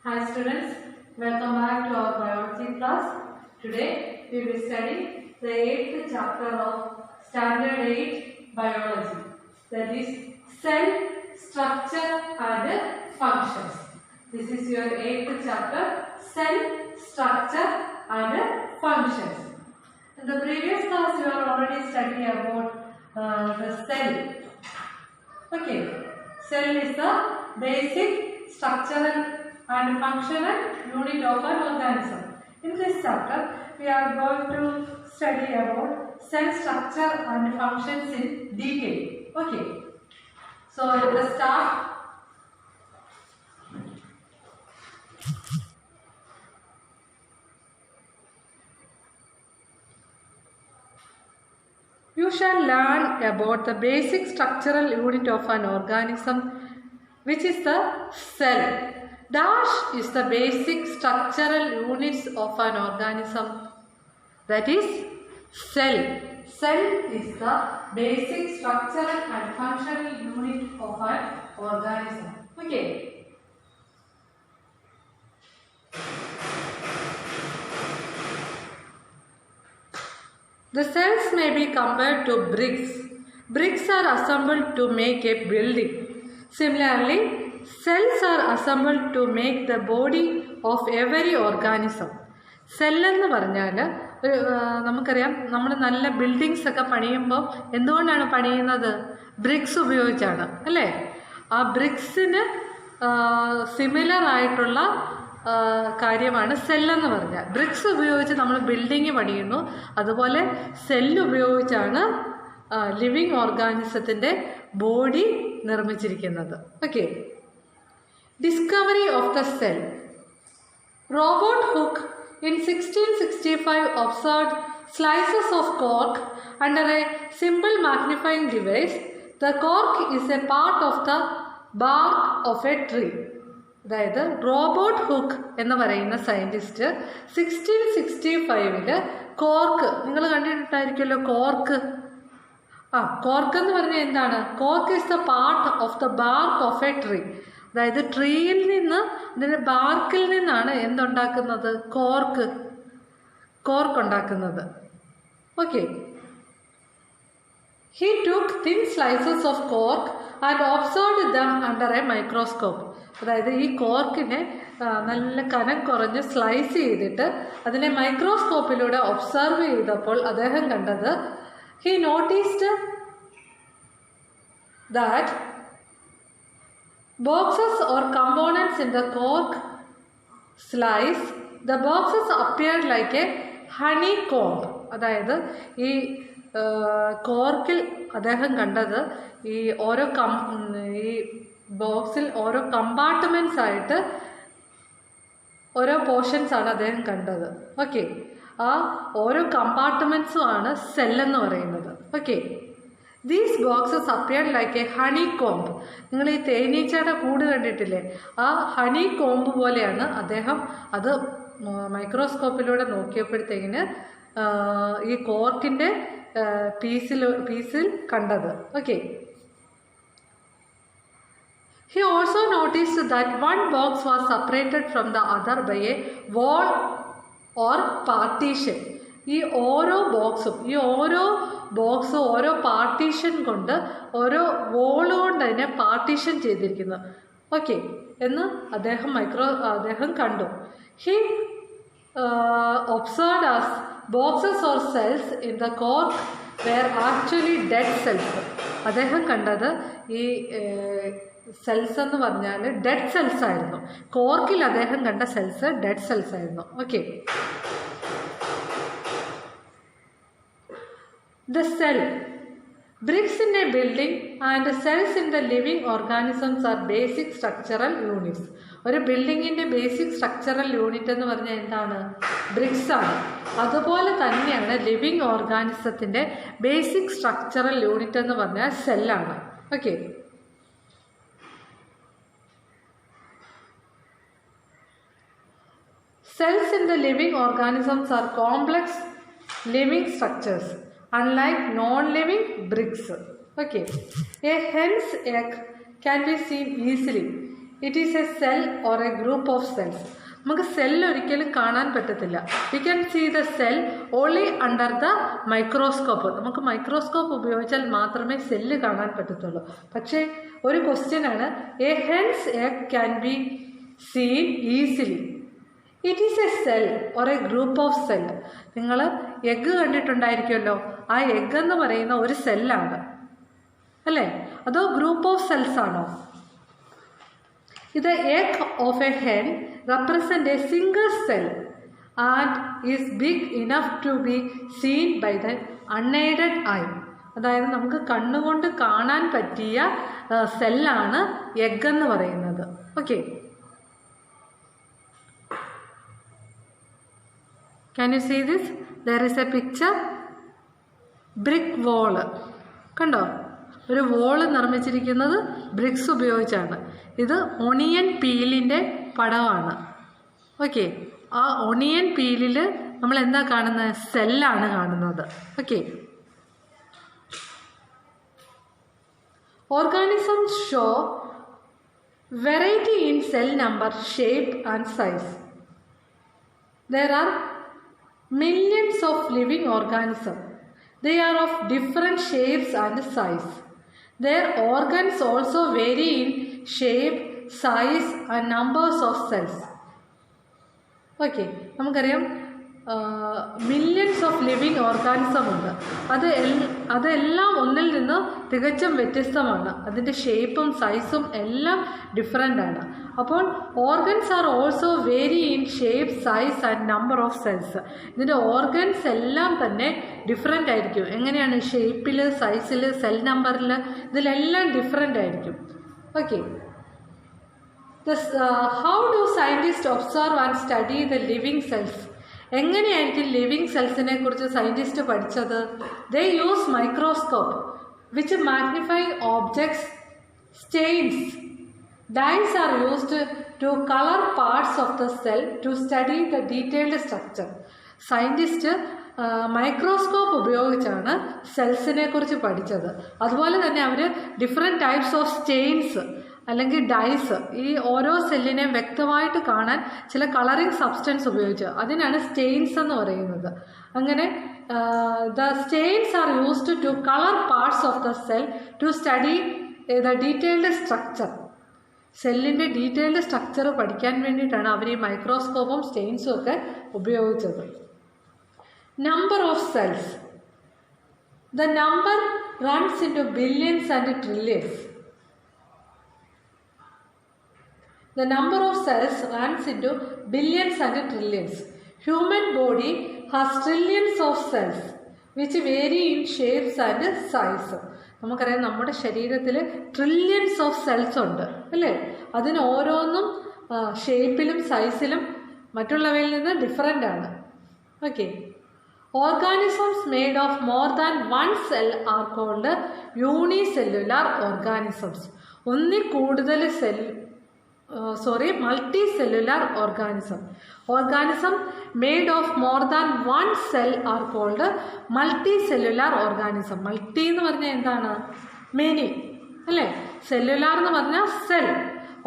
Hi students, welcome back to our biology class. Today we will study the 8th chapter of Standard 8 Biology, that is Cell Structure and Functions. This is your 8th chapter, Cell Structure and Functions. In the previous class you have already studied about the cell. Okay, cell is the basic structural and functional unit of an organism. In this chapter, we are going to study about cell structure and functions in detail. Okay. So let's start. You shall learn about the basic structural unit of an organism, which is the cell. Dash is the basic structural units of an organism, that is cell. Cell is the basic structural and functional unit of an organism. Okay. The cells may be compared to bricks. Bricks are assembled to make a building. Similarly, cells are assembled to make the body of every organism. Cell എന്ന് പറഞ്ഞാൽ നമുക്കറിയാം, നമ്മൾ നല്ല buildings ഒക്കെ പണിയുമ്പോൾ എന്തുകൊണ്ടാണ് പണിയുന്നത്? BRICS ഉപയോഗിച്ചാണ്, അല്ലേ? ആ ബ്രിക്സിന് സിമിലർ ആയിട്ടുള്ള കാര്യമാണ് സെല്ലെന്ന് പറഞ്ഞാൽ. ബ്രിക്സ് ഉപയോഗിച്ച് നമ്മൾ ബിൽഡിങ് പണിയുന്നു, അതുപോലെ സെല്ല് ഉപയോഗിച്ചാണ് ലിവിങ് ഓർഗാനിസത്തിൻ്റെ ബോഡി നിർമ്മിച്ചിരിക്കുന്നത്. Okay. Discovery of the cell. Robert hook in 1665 observed slices of cork under a simple magnifying device. The cork is a part of the bark of a tree. അതായത് Robert hook എന്ന് പറയുന്ന scientist 1665 cork, നിങ്ങൾ കണ്ടിട്ടുണ്ടായിരിക്കുമല്ലോ cork. Cork എന്ന് പറഞ്ഞാൽ എന്താണ്? Cork is the part of the BARC of A tree. അതായത് ട്രീയിൽ നിന്ന്, അതിൻ്റെ ബാർക്കിൽ നിന്നാണ് എന്തുണ്ടാക്കുന്നത്? കോർക്ക് ഉണ്ടാക്കുന്നത്. Okay. He took thin slices of cork and observed them under a microscope. അതായത് ഈ കോർക്കിനെ നല്ല കനം കുറഞ്ഞ് സ്ലൈസ് ചെയ്തിട്ട് അതിനെ മൈക്രോസ്കോപ്പിലൂടെ ഒബ്സർവ് ചെയ്തപ്പോൾ അദ്ദേഹം കണ്ടത്, he noticed that boxes or components in the cork slice, the boxes appeared like a honeycomb. അതായത് ഈ കോർക്കിൽ അദ്ദേഹം കണ്ടത് ഈ ഓരോ ഈ ബോക്സിൽ ഓരോ കമ്പാർട്ട്മെൻറ്റ്സ് ആയിട്ട് ഓരോ പോർഷൻസ് ആണ് അദ്ദേഹം കണ്ടത്. ഓക്കെ. ആ ഓരോ കമ്പാർട്ട്മെൻറ്റ്സും ആണ് സെല്ലെന്ന് പറയുന്നത്. Okay. These boxes appear like A honey comb. നിങ്ങൾ ഈ തേനീച്ചയുടെ കൂട് കണ്ടിട്ടില്ലേ? ആ ഹണി കോംബ് പോലെയാണ് അദ്ദേഹം അത് മൈക്രോസ്കോപ്പിലൂടെ നോക്കിയപ്പോഴത്തേക്കിന് ഈ കോർക്കിൻ്റെ പീസിൽ കണ്ടത്. Okay. He also noticed that one box was separated from the other by a wall or partition. ഈ ഓരോ ബോക്സും ഓരോ പാർട്ടീഷൻ കൊണ്ട്, ഓരോ വോൾ കൊണ്ട് അതിനെ പാർട്ടീഷൻ ചെയ്തിരിക്കുന്നു. ഓക്കെ എന്ന് അദ്ദേഹം കണ്ടു. He observed as boxes or cells in the cork were actually dead cells. അദ്ദേഹം കണ്ടത് ഈ സെൽസ് എന്ന് പറഞ്ഞാൽ ഡെഡ് സെൽസ് ആയിരുന്നു. കോർക്കിൽ അദ്ദേഹം കണ്ട സെൽസ് ഡെഡ് സെൽസ് ആയിരുന്നു. Okay. The cell. Bricks in a building and cells in the living organisms are basic structural units. ഒരു ബിൽഡിങ്ങിൻ്റെ ബേസിക് സ്ട്രക്ചറൽ യൂണിറ്റ് എന്ന് പറഞ്ഞാൽ എന്താണ്? ബ്രിക്സ് ആണ്. അതുപോലെ തന്നെയാണ് ലിവിങ് ഓർഗാനിസത്തിൻ്റെ ബേസിക് സ്ട്രക്ചറൽ യൂണിറ്റ് എന്ന് പറഞ്ഞാൽ സെല്ലാണ്. Okay. Cells in the living organisms are complex living structures, unlike non-living bricks. Okay. A hen's egg can be seen easily. It is a cell or a group of cells. നമുക്ക് cell ഒരിക്കലും കാണാൻ പറ്റത്തില്ല. We can see the cell only under the microscope. നമുക്ക് microscope ഉപയോഗിച്ചാൽ മാത്രമേ cell കാണാൻ പറ്റത്തുള്ളൂ. പക്ഷേ ഒരു ക്വസ്റ്റ്യൻ ആണ്, a hen's egg can be seen easily. It is a cell or a group of cell. നിങ്ങൾ എഗ്ഗ് കണ്ടിട്ടുണ്ടായിരിക്കുമല്ലോ, ആ എഗ്ഗ് എന്ന് പറയുന്ന ഒരു സെല്ലാണ് അല്ലേ, അതോ ഗ്രൂപ്പ് ഓഫ് സെൽസ് ആണോ? The egg of a hen represents a single cell and is big enough to be seen by the unaided eye. അതായത് നമുക്ക് കണ്ണുകൊണ്ട് കാണാൻ പറ്റിയ സെല്ലാണ് എഗ് എന്ന് പറയുന്നത്. Okay, can you see this? There is a picture. brick wall. കണ്ടോ, ഒരു wall നിർമ്മിച്ചിരിക്കുന്നത് ബ്രിക്സ് ഉപയോഗിച്ചാണ്. ഇത് ഒണിയൻ പീലിൻ്റെ പടമാണ്. ഓക്കെ, ആ ഒണിയൻ പീലിൽ നമ്മൾ എന്താ കാണുന്നത്? സെല്ലാണ് കാണുന്നത്. Okay, organisms show variety in cell number, shape and size. There are millions of living organisms. They are of different shapes and size. Their organs also vary in shape, size and numbers of cells. Okay, നമുക്കറിയാം millions of living organism ഉണ്ട്. അതെല്ലാം ഒന്നിൽ നിന്ന് തികച്ചും വ്യത്യസ്തമാണ്. അതിൻ്റെ ഷേപ്പും സൈസും എല്ലാം ഡിഫറെൻ്റ് ആണ്. അപ്പോൾ organs are also vary in shape, size and number of cells. ഇതിൻ്റെ ഓർഗൻസ് എല്ലാം തന്നെ ഡിഫറെൻ്റ് ആയിരിക്കും. എങ്ങനെയാണ്? ഷേപ്പിൽ, സൈസിൽ, സെൽ നമ്പറിൽ, ഇതിലെല്ലാം ഡിഫറെൻ്റ് ആയിരിക്കും. Okay, how do scientist observe and study the living cells? എങ്ങനെയായിരിക്കും ലിവിങ് സെൽസിനെ കുറിച്ച് സയൻറ്റിസ്റ്റ് പഠിച്ചത്? ദേ use microscope which magnify objects, Staines. Dyes are used to color parts of the cell to study the detailed structure. Scientist microscope ഉപയോഗിച്ചാണ് സെൽസിനെ കുറിച്ച് പഠിച്ചത്. അതുപോലെ തന്നെ അവർ different types of Staines അല്ലെങ്കിൽ dyes, ഈ ഓരോ സെല്ലിനെയും വ്യക്തമായിട്ട് കാണാൻ ചില കളറിങ് സബ്സ്റ്റൻസ് ഉപയോഗിച്ചു. അതിനാണ് സ്റ്റെയിൻസ് എന്ന് പറയുന്നത്. അങ്ങനെ the stains are used to colour parts of the cell to study the detailed structure. സെല്ലിൻ്റെ ഡീറ്റെയിൽഡ് സ്ട്രക്ചർ പഠിക്കാൻ വേണ്ടിയിട്ടാണ് അവർ ഈ മൈക്രോസ്കോപ്പും സ്റ്റെയിൻസും ഒക്കെ ഉപയോഗിച്ചത്. Number of cells. The number runs into billions and trillions. The number of cells runs into billions and trillions. Human body has trillions of cells which vary in shapes and size. നമുക്കറിയാം നമ്മുടെ ശരീരത്തിൽ trillions of cells ഉണ്ട് അല്ലേ? അതിന് ഓരോന്നും ഷേപ്പിലും സൈസിലും മറ്റുള്ളവയിൽ നിന്ന് different ആണ്. Okay, organisms made of more than one cell are called unicellular organisms. ഒന്നിൽ കൂടുതൽ multicellular organism. Organism made of more than one cell are called multicellular organism. Multi എന്ന് പറഞ്ഞാൽ എന്താണ്? മെനി അല്ലേ? സെല്ലുലാർ എന്ന് പറഞ്ഞാൽ cell.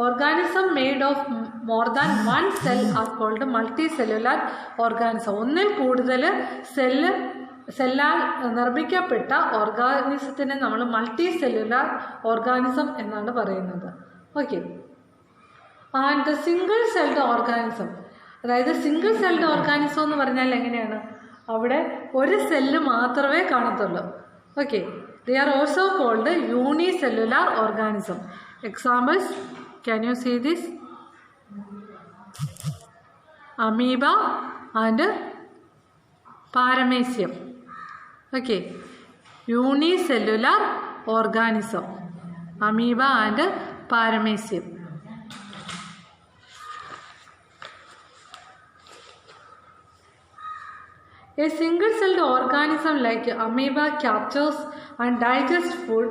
Organism made of more than one cell are called multicellular organism. ഒന്നിൽ കൂടുതൽ സെല്ലാൽ നിർമ്മിക്കപ്പെട്ട ഓർഗാനിസത്തിനെ നമ്മൾ മൾട്ടിസെല്ലുലാർ ഓർഗാനിസം എന്നാണ് പറയുന്നത്. Okay, and the single celled organism. അതായത് സിംഗിൾ സെൽഡ് ഓർഗാനിസം എന്ന് പറഞ്ഞാൽ എങ്ങനെയാണ്? അവിടെ ഒരു സെല്ല് മാത്രമേ കാണത്തുള്ളൂ. Okay, they are also called unicellular organism. Examples, can you see this? Amoeba and paramecium. Okay, unicellular organism, amoeba and paramecium. A single-celled organism like amoeba captures and digests food,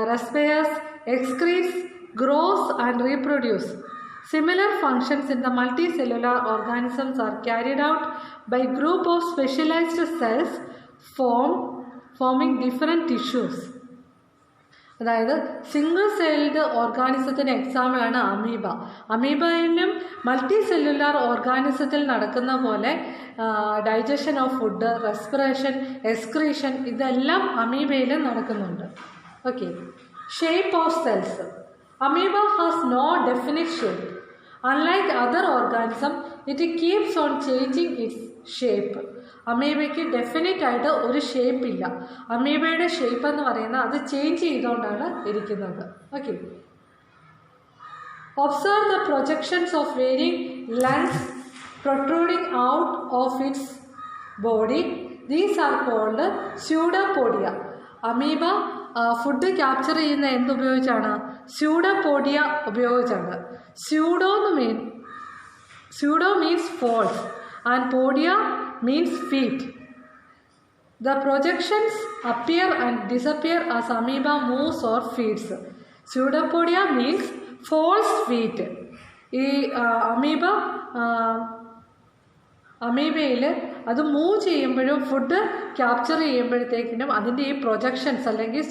respires, excretes, grows and reproduces. Similar functions in the multicellular organisms are carried out by a group of specialized cells forming different tissues. അതായത് single celled ഓർഗാനിസത്തിന് എക്സാമ്പിളാണ് amoeba. അമീബയിലും multicellular ഓർഗാനിസത്തിൽ നടക്കുന്ന പോലെ digestion of food, respiration, excretion ഇതെല്ലാം അമീബയിലും നടക്കുന്നുണ്ട്. Okay. Shape of cells. Amoeba has no definite shape. Unlike other organism, it keeps on changing its shape. അമീബയ്ക്ക് ഡെഫിനറ്റ് ആയിട്ട് ഒരു ഷേപ്പ് ഇല്ല. അമീബയുടെ ഷേപ്പ് എന്ന് പറയുന്നത് അത് ചേഞ്ച് ചെയ്തുകൊണ്ടാണ് ഇരിക്കുന്നത്. Okay. Observe the projections of varying lengths protruding out of its body. These are called pseudopodia. Amoeba food capture ചെയ്യുന്ന എന്തുപയോഗിച്ചാണ്? സ്യൂഡോപോഡിയ ഉപയോഗിച്ചാണ്. Pseudo means false and podia means feet. The projections appear and disappear as amoeba moves or feeds. Pseudopodia means false feet. ഈ അമീബയിൽ അത് move ചെയ്യുമ്പോഴും food capture ചെയ്യുമ്പോഴത്തേക്കിനും അതിൻ്റെ ഈ projections അല്ലെങ്കിൽ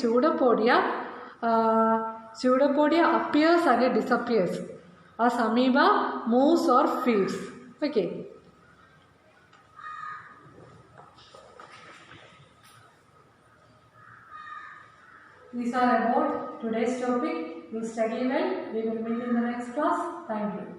pseudopodia appears and disappears as amoeba moves or feeds. Okay. These are about today's topic. You study well. We will meet in the next class. Thank you.